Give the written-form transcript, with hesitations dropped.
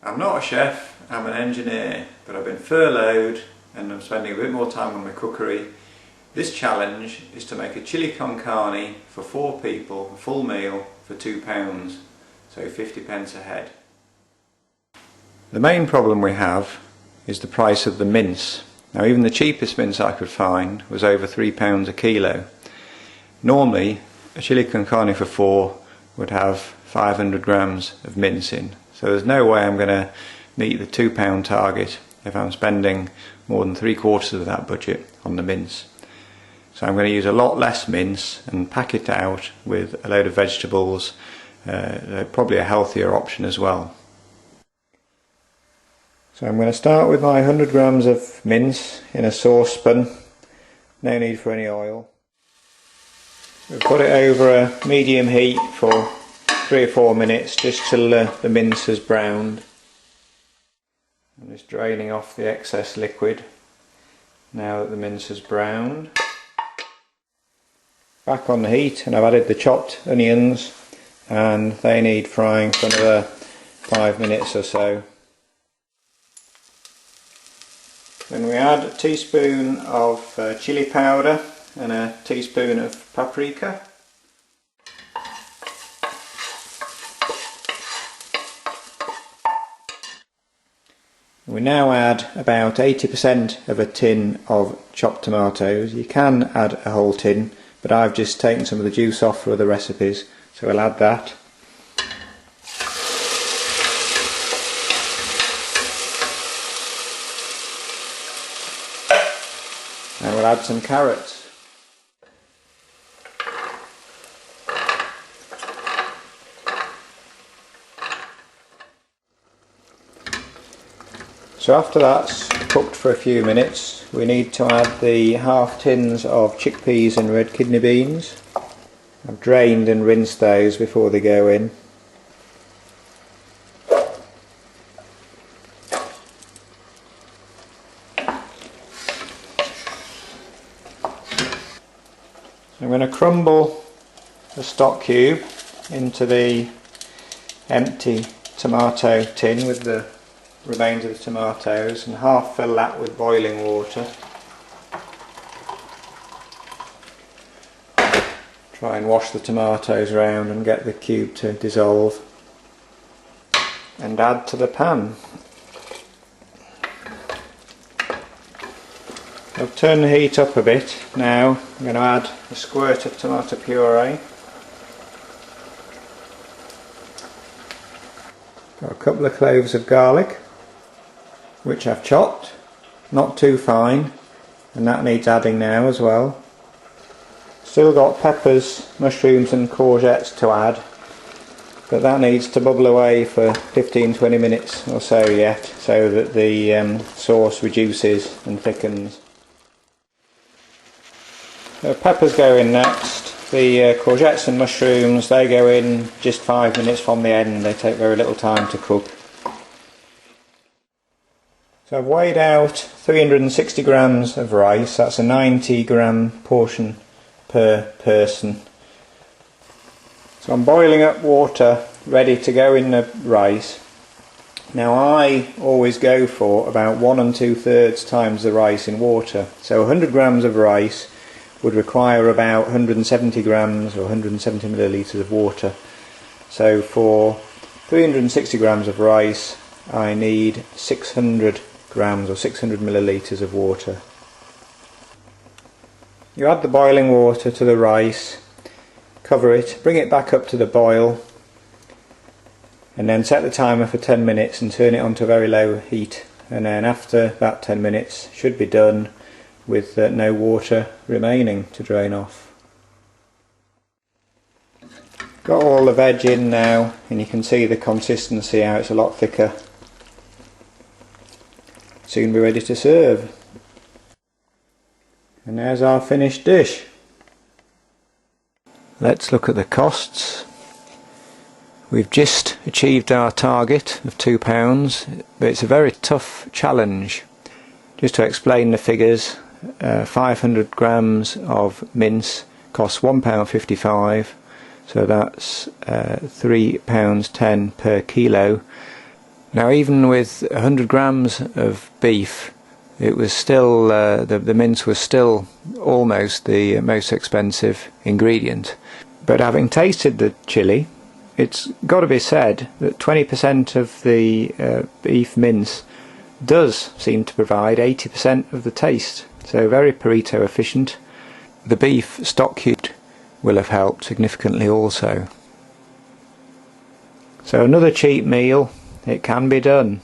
I'm not a chef, I'm an engineer, but I've been furloughed and I'm spending a bit more time on my cookery. This challenge is to make a chili con carne for 4 people, a full meal for £2, so 50p a head. The main problem we have is the price of the mince. Now even the cheapest mince I could find was over £3 a kilo. Normally a chili con carne for 4 would have 500 grams of mince in. So there's no way I'm going to meet the £2 target if I'm spending more than 3/4 of that budget on the mince. So I'm going to use a lot less mince and pack it out with a load of vegetables, probably a healthier option as well. So I'm going to start with my 100 grams of mince in a saucepan, no need for any oil. We'll put it over a medium heat for 3 or 4 minutes just till the mince has browned. I'm just draining off the excess liquid now that the mince has browned. Back on the heat, and I've added the chopped onions, and they need frying for another 5 minutes or so. Then we add a teaspoon of chili powder and a teaspoon of paprika. We now add about 80% of a tin of chopped tomatoes. You can add a whole tin, but I've just taken some of the juice off for other recipes, so we'll add that. And we'll add some carrots. So after that's cooked for a few minutes, we need to add the half tins of chickpeas and red kidney beans. I've drained and rinsed those before they go in. I'm going to crumble the stock cube into the empty tomato tin with the remains of the tomatoes, and half fill that with boiling water. Try and wash the tomatoes around and get the cube to dissolve, and add to the pan. I've turned the heat up a bit. Now I'm going to add a squirt of tomato puree. Got a couple of cloves of garlic, which I've chopped, not too fine, and that needs adding now as well. Still got peppers, mushrooms and courgettes to add, but that needs to bubble away for 15-20 minutes or so yet, so that the sauce reduces and thickens. The peppers go in next. The courgettes and mushrooms, they go in just 5 minutes from the end. They take very little time to cook. So I've weighed out 360 grams of rice. That's a 90 gram portion per person. So I'm boiling up water ready to go in the rice. Now I always go for about 1 2/3 times the rice in water. So 100 grams of rice would require about 170 grams or 170 millilitres of water. So for 360 grams of rice I need 600 grams or 600 millilitres of water. You add the boiling water to the rice, cover it, bring it back up to the boil, and then set the timer for 10 minutes and turn it on to very low heat, and then after that 10 minutes should be done with no water remaining to drain off. Got all the veg in now, and you can see the consistency, how it's a lot thicker. Soon be ready to serve. And there's our finished dish. Let's look at the costs. We've just achieved our target of £2, but it's a very tough challenge. Just to explain the figures, 500 grams of mince costs £1.55, so that's £3.10 per kilo. Now, even with 100 grams of beef, it was still the mince was still almost the most expensive ingredient. But having tasted the chili, it's got to be said that 20% of the beef mince does seem to provide 80% of the taste, so very Pareto efficient. The beef stock cubed will have helped significantly also. So another cheap meal, it can be done.